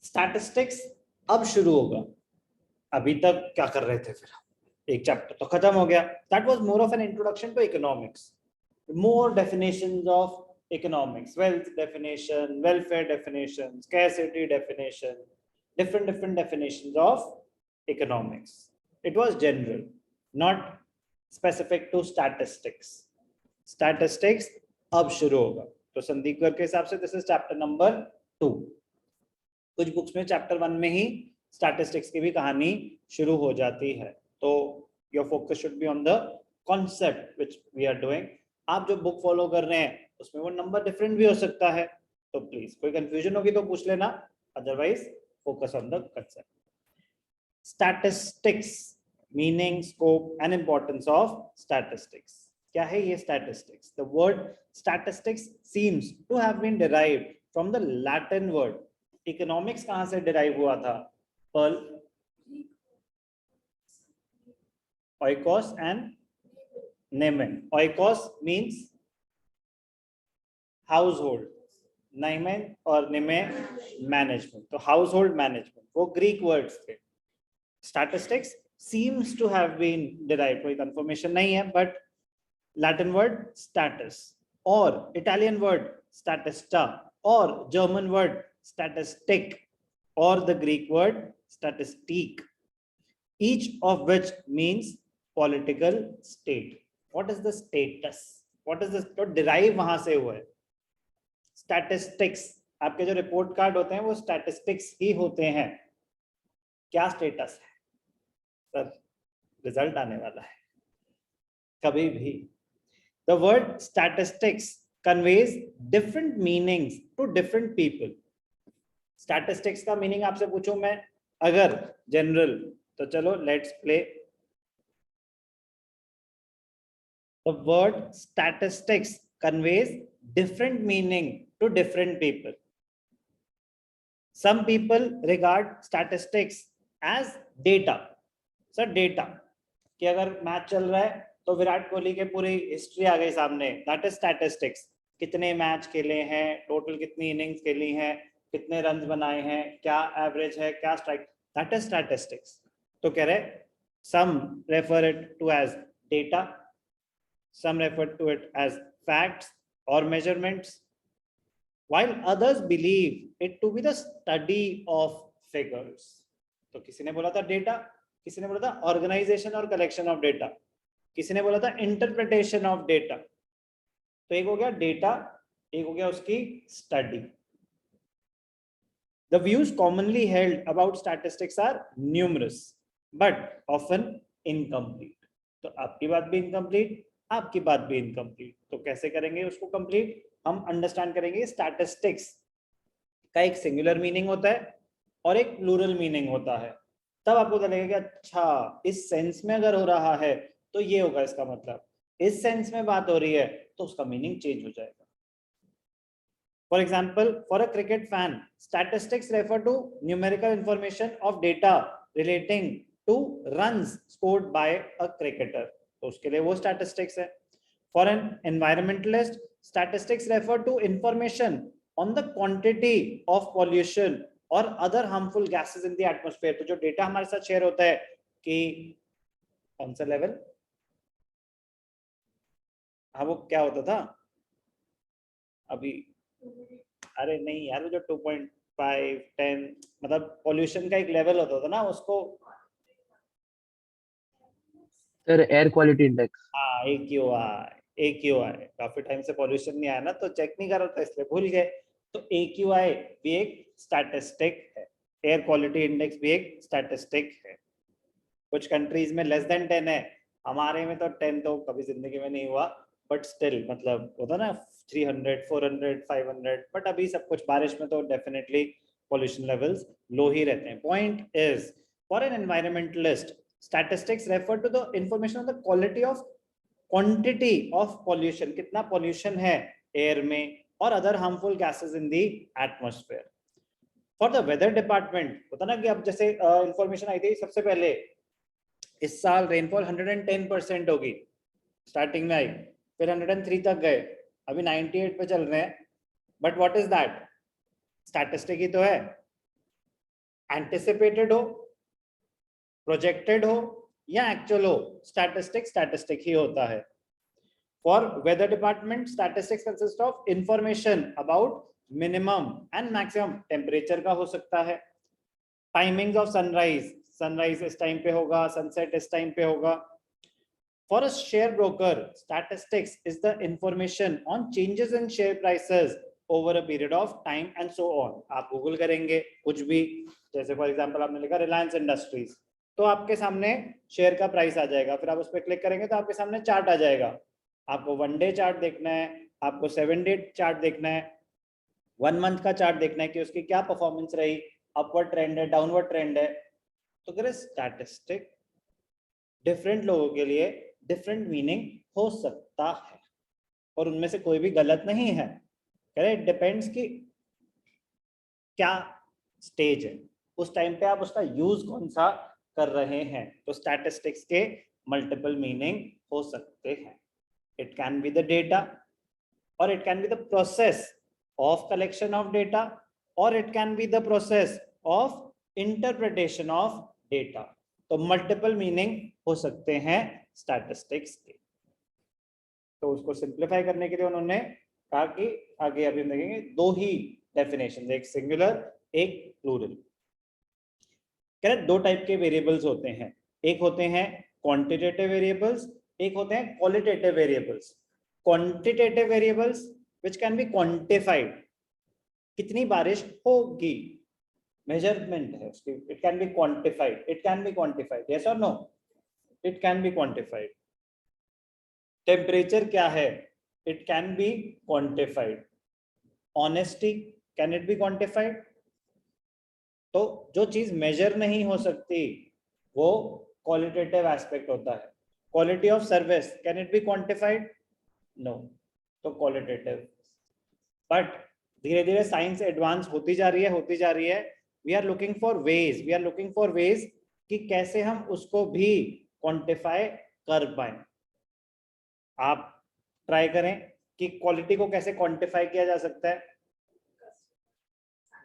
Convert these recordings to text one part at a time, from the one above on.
Statistics अब शुरू होगा, अभी तक क्या कर रहे थे फिर? एक चैप्टर तो खत्म हो गया. That was more of an introduction to economics. More definitions of economics, wealth definition, welfare definition, scarcity definition, different definitions of economics. It was general, not specific to statistics. Statistics अब शुरू होगा. तो संदीप कर के हिसाब से दिस इज चैप्टर नंबर 2. कुछ books में चैप्टर 1 में ही स्टैटिस्टिक्स की भी कहानी शुरू हो जाती है. तो your focus should be on the concept which we are doing. आप जो बुक फॉलो कर रहे हैं उसमें वो नंबर डिफरेंट भी हो सकता है, तो प्लीज कोई कंफ्यूजन होगी तो पूछ लेना, otherwise focus on the concept. Statistics, meaning, scope and importance of statistics. क्या है ये statistics? The word statistics seems to have been derived from the Latin word. Economics कहां से डिराइव हुआ था? पर्ल, oikos and nemen. Oikos means household, nemen और neme management. तो household management वो Greek words थे. Statistics seems to have been derived, कोई confirmation नहीं है, but Latin word status और Italian word statista और German word statistic or the Greek word statistique, each of which means political state. What is the status? What is this? तो derive वहां से हुआ है. Statistics, आपके जो रिपोर्ट कार्ड होते हैं वो statistics ही होते हैं. क्या स्टेटस है सर? रिजल्ट आने वाला है कभी भी. The word statistics conveys different meanings to different people. Statistics का मीनिंग आपसे पूछूं मैं अगर जनरल, तो चलो let's play. The word statistics conveys different meaning to different people. Some people regard statistics as data. Sir, data कि अगर match चल रहा है तो विराट कोहली के पूरी हिस्ट्री आ गई सामने. That is statistics. कितने मैच खेले हैं, टोटल कितनी इनिंग्स खेली हैं, कितने रन बनाए हैं, क्या एवरेज है, क्या स्ट्राइक. That is statistics. तो कह रहे some refer it to as data, some refer to it as facts or measurements, while others believe it to be the study of figures. तो किसी ने बोला था डेटा, किसी ने बोला था ऑर्गेनाइजेशन और कलेक्शन ऑफ डेटा, किसी ने बोला था इंटरप्रिटेशन ऑफ डेटा. तो एक हो गया डेटा, एक हो गया उसकी study. The views commonly held about statistics are numerous but often incomplete. तो आपकी बात भी इनकम्प्लीट, आपकी बात भी इनकम्प्लीट. तो कैसे करेंगे उसको कंप्लीट? हम अंडरस्टैंड करेंगे स्टैटिस्टिक्स का एक सिंगुलर मीनिंग होता है और एक प्लूरल मीनिंग होता है. तब आपको पता लगेगा कि अच्छा इस सेंस में अगर हो रहा है तो ये होगा इसका मतलब, इस सेंस में बात हो रही है तो उसका मीनिंग चेंज हो जाएगा. For example, for a cricket fan, statistics refer to numerical information of data relating to runs scored by a cricketer. तो उसके लिए वो statistics है. For an environmentalist, statistics refer to information on the quantity of pollution or other harmful gases in the atmosphere. तो जो data हमारे साथ share होता है कि कौन सा लेवल, हाँ वो क्या होता था अभी, अरे नहीं यार, वो जो 2.5 10 मतलब पॉल्यूशन का एक लेवल होता था ना, उसको सर एयर क्वालिटी इंडेक्स. हाँ AQI. AQI काफी टाइम से पॉल्यूशन नहीं आया ना तो चेक नहीं कर रहा था इसलिए भूल गए. तो AQI भी एक स्टैटिस्टिक है, एयर क्वालिटी इंडेक्स भी एक स्टैटिस्टिक है. कुछ कंट्रीज में लेस देन 10 है, हमारे में तो 10 तो कभी जिंदगी में नहीं हुआ, बट स्टिल मतलब होता ना 300 400 500. बट अभी सब कुछ बारिश में तो डेफिनेटली पॉल्यूशन लेवल्स लो ही रहते हैं. Point is, for an environmentalist statistics refer to the information of the quality of quantity of pollution, कितना पॉल्यूशन है एयर में और other harmful gases in the atmosphere. For the weather department होता ना कि अब जैसे इंफॉर्मेशन आई थी सबसे पहले इस साल रेनफॉल 110% होगी, स्टार्टिंग में आई, फिर 103 तक गए, अभी 98 पे चल रहे हैं. But what is that? Statistic ही तो है. एंटिसिपेटेड हो, प्रोजेक्टेड हो या एक्चुअल हो, स्टैटिस्टिक ही होता है। For weather department statistics consist of information about minimum and maximum temperature का हो सकता है, टाइमिंग्स ऑफ सनराइज, सनराइज इस टाइम पे होगा, सनसेट इस टाइम पे होगा। For a share broker, statistics is the information on changes in share prices over a period of time and so on. आप गूगल करेंगे कुछ भी, जैसे फॉर एग्जांपल आपने लिखा रिलायंस इंडस्ट्रीज, तो आपके सामने शेयर का प्राइस आ जाएगा, फिर आप उस पर क्लिक करेंगे तो आपके सामने चार्ट आ जाएगा। आपको 1 डे चार्ट देखना है, आपको 7 डे चार्ट देखना है, 1 मंथ का चार्ट देखना है कि उसकी क्या परफॉर्मेंस रही, अपवर्ड ट्रेंड है, डाउनवर्ड ट्रेंड है। तो अगर स्टैटिस्टिक डिफरेंट लोगों के लिए डिफरेंट मीनिंग हो सकता है और उनमें से कोई भी गलत नहीं है। करेक्ट, डिपेंड्स कि क्या स्टेज है, उस टाइम पे आप उसका यूज कौन सा कर रहे हैं। तो स्टैटिस्टिक्स के मल्टीपल मीनिंग हो सकते हैं। It can be the data, और it can be the process of collection of data, और it can be the process of interpretation of data. तो मल्टीपल मीनिंग हो सकते हैं स्टैटिस्टिक्स के। तो उसको सिंप्लीफाई करने के लिए उन्होंने कहा कि आगे अभी हम देखेंगे 2 ही डेफिनेशन, एक सिंगुलर एक प्लूरल। कह रहे 2 टाइप के वेरिएबल्स होते हैं, एक होते हैं क्वांटिटेटिव वेरिएबल्स, एक होते हैं qualitative variables. Quantitative variables which can be quantified, कितनी बारिश होगी, मेजरमेंट है उसकी, it can be quantified, it can be quantified, yes और no, it can be quantified. Temperature क्या है, it can be quantified. Honesty, can it be quantified. तो जो चीज मेजर नहीं हो सकती वो क्वालिटेटिव एस्पेक्ट होता है। Quality of service, can it be quantified, no, तो क्वालिटेटिव। बट धीरे धीरे साइंस एडवांस होती जा रही है, we are looking for ways कि कैसे हम उसको भी क्वांटिफाई कर पाए। आप ट्राई करें कि क्वालिटी को कैसे क्वांटिफाई किया जा सकता है।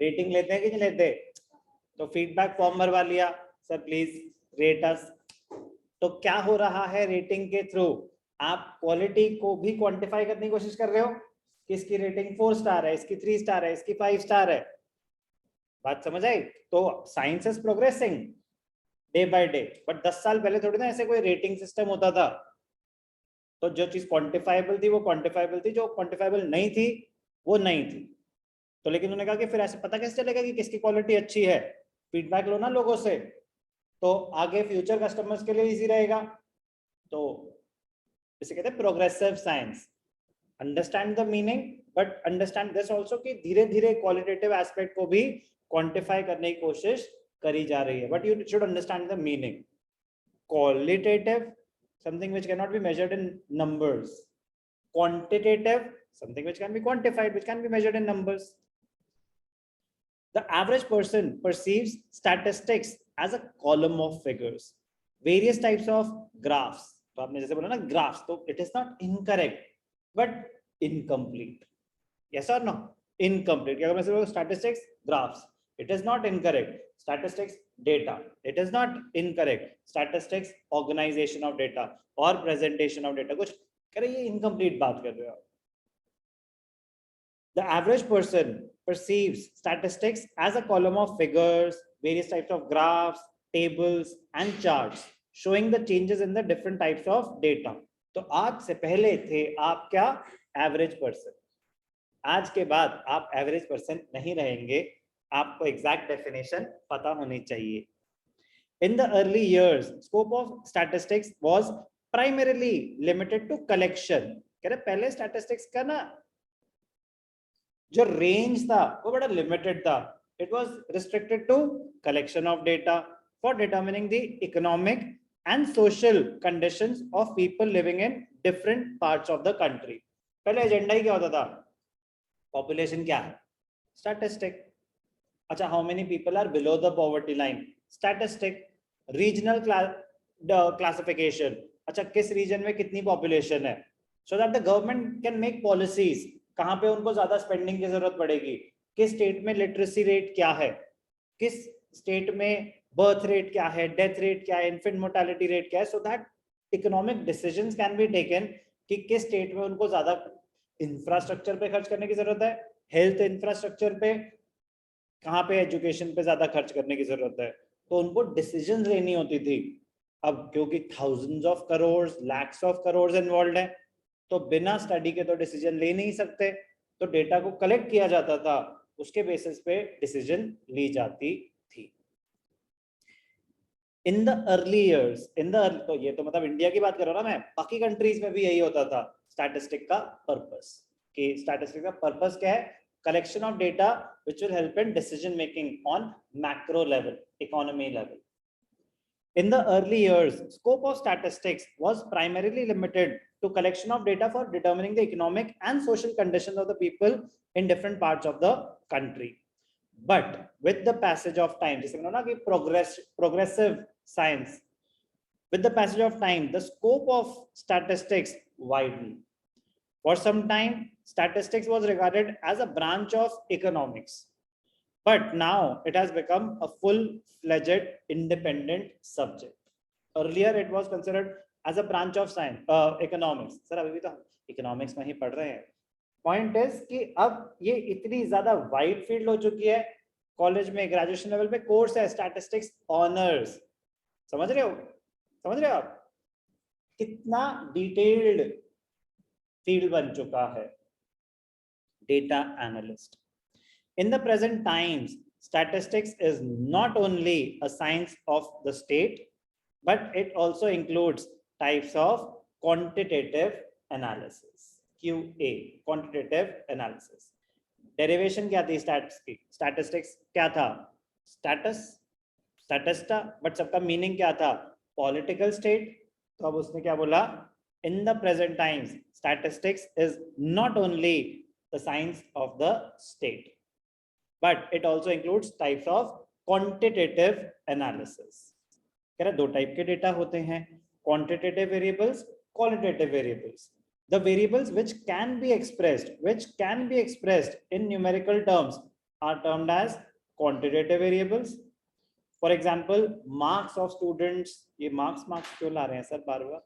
रेटिंग लेते हैं कि नहीं लेते, तो फीडबैक फॉर्म भरवा लिया, सर प्लीज रेट अस। तो क्या हो रहा है, रेटिंग के थ्रू आप क्वालिटी को भी क्वांटिफाई करने की कोशिश कर रहे हो कि इसकी रेटिंग 4 स्टार है, इसकी 3 स्टार है, इसकी 5 स्टार है। बात समझ आई। तो science is progressing day by day, but 10 साल पहले थोड़ी ना ऐसे कोई रेटिंग सिस्टम होता था। तो जो चीज क्वांटिफाइबल थी वो क्वांटिफाइबल थी, जो क्वांटिफाइबल नहीं थी वो नहीं थी। तो लेकिन उन्होंने कहा कि फिर ऐसे पता कैसे चलेगा कि किसकी क्वालिटी अच्छी है, फीडबैक लो ना लोगों से, तो आगे फ्यूचर कस्टमर्स के लिए इजी रहेगा। तो इसे कहते हैं progressive science. Understand the meaning but understand this also कि धीरे धीरे क्वालिटेटिव एस्पेक्ट को भी क्वांटिफाई करने की कोशिश करी जा रही है, but you should understand the meaning. Qualitative, something which cannot be measured in numbers. Quantitative, something which can be quantified, which can be measured in numbers. The average person perceives statistics as a column of figures, various types of graphs. तो आपने जैसे बोला ना graphs, तो it is not incorrect but incomplete. Yes or no? Incomplete. क्या मैं statistics graphs, it is not incorrect. Statistics data, it is not incorrect. Statistics organization of data or presentation of data, कुछ कह रहे ये incomplete बात कर रहे हो। The average person perceives statistics as a column of figures, various types of graphs, tables and charts showing the changes in the different types of data. तो आज से पहले थे आप क्या, एवरेज पर्सन। आज के बाद आप एवरेज पर्सन नहीं रहेंगे, आपको एग्जैक्ट डेफिनेशन पता होनी चाहिए। In the early years, scope of statistics was primarily limited to collection. कह रहे पहले statistics का ना जो रेंज था वो बड़ा लिमिटेड था। It was restricted to collection of data for determining the economic and social conditions of people living in different parts of the country. पहले एजेंडा ही क्या होता था, पॉपुलेशन क्या है, स्टैटिस्टिक। अच्छा, how many people are below the poverty line, statistic. Regional classification, अच्छा किस रीजन में कितनी पॉपुलेशन है, so that the government can make policies, कहां पे उनको ज्यादा स्पेंडिंग की जरूरत पड़ेगी, किस स्टेट में लिटरेसी रेट क्या है, किस स्टेट में बर्थ रेट क्या है, डेथ रेट क्या है, इन्फेंट मोर्टेलिटी रेट क्या है, so that economic decisions can be taken कि किस स्टेट में उनको ज्यादा इंफ्रास्ट्रक्चर पे खर्च करने की जरूरत है, हेल्थ इंफ्रास्ट्रक्चर पे, कहाँ पे एजुकेशन पे ज्यादा खर्च करने की जरूरत है, तो उनको डिसीजन लेनी होती थी। अब क्योंकि thousands of crore, lakhs of crore involve है, तो बिना स्टडी के तो डिसीजन ले नहीं सकते, तो डेटा को कलेक्ट किया जाता था, उसके बेसिस पे डिसीजन ली जाती थी। इन द अर्ली ईयर्स, तो ये तो मतलब इंडिया की बात कर रहा हूं ना मैं, बाकी कंट्रीज में भी यही होता था स्टैटिस्टिक का पर्पस, कि स्टैटिस्टिक का पर्पस क्या है, collection of data which will help in decision making on macro level, economy level. In the early years, scope of statistics was primarily limited to collection of data for determining the economic and social conditions of the people in different parts of the country. But with the passage of time, जैसे मैंने ना कि progressive science, with the passage of time, the scope of statistics widened. For some time, statistics was regarded as a branch of economics, but now it has become a full-fledged independent subject. Earlier, it was considered as a branch of science, economics. Sir, अभी भी तो economics में ही पढ़ रहे हैं. Point is कि अब ये इतनी ज़्यादा wide field हो चुकी है, कॉलेज में ग्रेजुएशन लेवल पे कोर्स है स्टैटिस्टिक्स ऑनर्स, समझ रहे हो आप कितना डिटेल्ड फील्ड बन चुका है data analyst. In the present times, statistics is not only a science of the state, but it also includes types of quantitative analysis, QA, quantitative analysis. Derivation क्या थी स्टैट्स की, statistics क्या था, status, statista, but सबका meaning क्या था, political state. तो अब उसने क्या बोला, in the present times, statistics is not only the science of the state, but it also includes types of quantitative analysis. कह रहा दो टाइप के डेटा होते हैं, quantitative variables, qualitative variables. The variables which can be expressed in numerical terms are termed as quantitative variables. For example, marks of students, ये marks क्यों ला रहे हैं sir bar bar,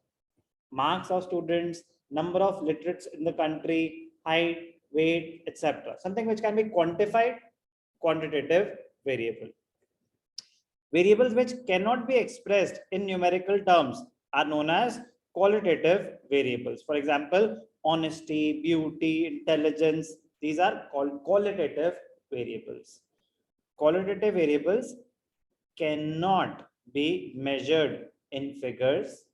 marks of students, number of literates in the country, height, weight, etc. Something which can be quantified, quantitative variable. Variables which cannot be expressed in numerical terms are known as qualitative variables. For example, honesty, beauty, intelligence, these are called qualitative variables. Qualitative variables cannot be measured in figures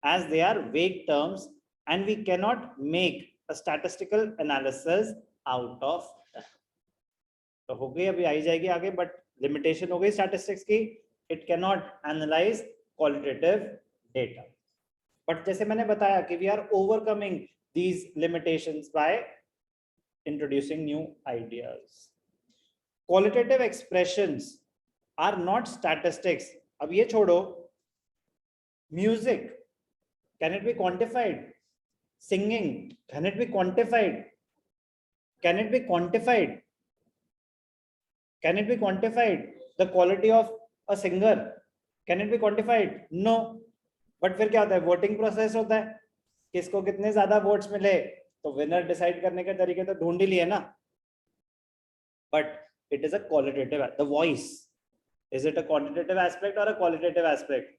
as they are vague terms and we cannot make a statistical analysis out of them. तो हो गई, अभी आई जाएगी आगे, but limitation हो गई statistics की, it can not analyse qualitative data. But जैसे मैंने बताया कि we are overcoming these limitations by introducing new ideas. Qualitative expressions are not statistics. अब ये छोड़ो, music, can it be quantified? Singing, can it be quantified? Can it be quantified? Can it be quantified? The quality of a singer, can it be quantified? No. But फिर क्या होता है, voting process होता है, किसको कितने ज्यादा votes मिले, तो विनर डिसाइड करने के तरीके तो ढूंढ ही लिए ना. But it is a qualitative. The voice, is it a quantitative aspect or a qualitative aspect?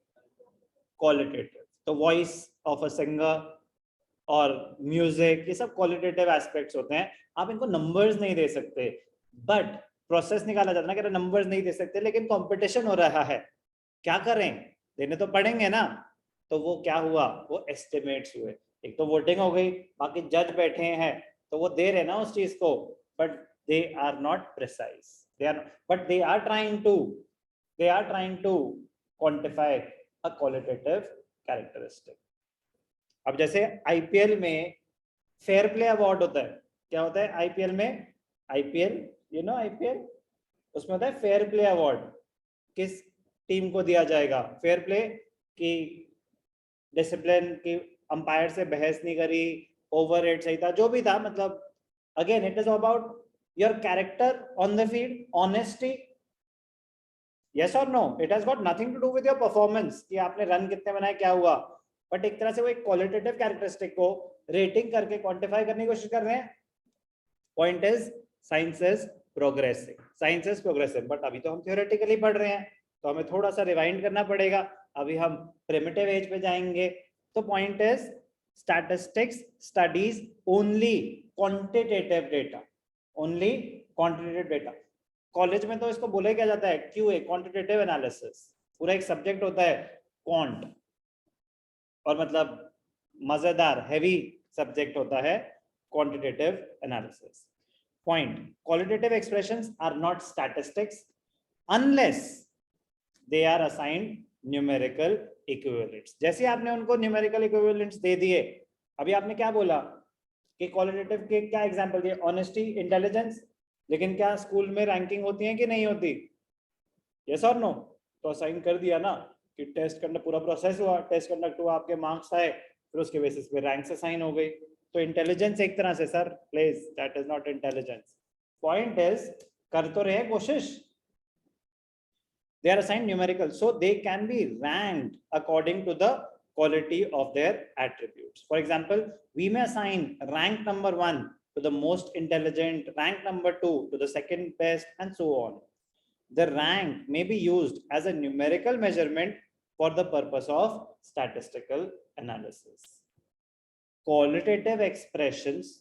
Qualitative. The voice of a singer और म्यूजिक, ये सब क्वालिटेटिव एस्पेक्ट्स होते हैं. आप इनको नंबर्स नहीं दे सकते, बट प्रोसेस निकाला जाता है ना कि नंबर्स नहीं दे सकते, लेकिन कंपटीशन हो रहा है, क्या करें, देने तो पड़ेंगे ना. तो वो क्या हुआ, वो एस्टिमेट्स हुए. एक तो वोटिंग हो गई, बाकी जज बैठे हैं तो वो दे रहे ना उस चीज को, but they are not precise, but they are trying to quantify a qualitative characteristic. अब जैसे आईपीएल में फेयर प्ले अवार्ड होता है, क्या होता है आईपीएल में, आईपीएल, यू नो आईपीएल, उसमें होता है फेयर प्ले अवार्ड. किस टीम को दिया जाएगा फेयर प्ले, की डिसिप्लिन की, अंपायर से बहस नहीं करी, ओवर रेट सही था, जो भी था, मतलब again it is about your character on the field, honesty, yes और no, it has got nothing to do with your performance कि आपने रन कितने बनाए क्या हुआ, बट एक तरह से वो एक क्वालिटेटिव कैरेक्टरिस्टिक को रेटिंग करके क्वांटिफाई करने की कोशिश कर रहे हैं. Point is science is progressive, science is progressive, but अभी तो हम थ्योरेटिकली पढ़ रहे हैं तो हमें थोड़ा सा रिवाइंड करना पड़ेगा. अभी हम प्रिमिटिव एज पे जाएंगे. तो point is statistics studies only quantitative data, only quantitative data. College में तो इसको बोला क्या जाता है, क्यूए, क्वांटिटेटिव एनालिसिस. पूरा एक सब्जेक्ट होता है क्वांट, और मतलब मजेदार हैवी सब्जेक्ट होता है quantitative analysis. Point, qualitative expressions are not statistics unless they are assigned numerical equivalents. जैसे आपने उनको न्यूमेरिकल इक्विवेलेंट्स दे दिए, अभी आपने क्या बोला कि क्वालिटेटिव के क्या एग्जांपल दिए, ऑनेस्टी, इंटेलिजेंस, लेकिन क्या स्कूल में रैंकिंग होती है कि नहीं होती, यस और नो? तो असाइन कर दिया ना कि टेस्ट करना, पूरा प्रोसेस हुआ, टेस्ट कंडक्ट हुआ, आपके मार्क्स आए, फिर उसके बेसिस पे रैंक्स असाइन हो गई. तो इंटेलिजेंस एक तरह से sir, please that is not intelligence. Point is कर तो रहे कोशिश. They are assigned numerical, so they can be ranked according to the quality of their attributes. For example, we may assign rank number 1 to the most intelligent, rank number 2 to the second best, and so on. The rank may be used as a numerical measurement for the purpose of statistical analysis. Qualitative expressions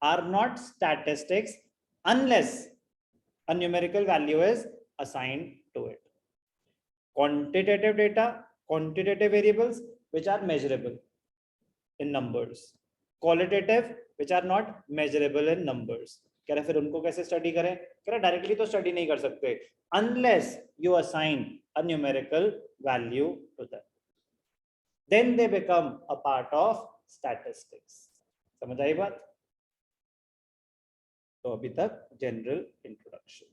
are not statistics unless a numerical value is assigned to it. Quantitative data, quantitative variables which are measurable in numbers, qualitative which are not measurable in numbers. कह रहे फिर उनको कैसे study करें, कह रहे directly तो study नहीं कर सकते unless you assign a numerical value to them, then they become a part of statistics. समझ आई बात? तो अभी तक जनरल इंट्रोडक्शन.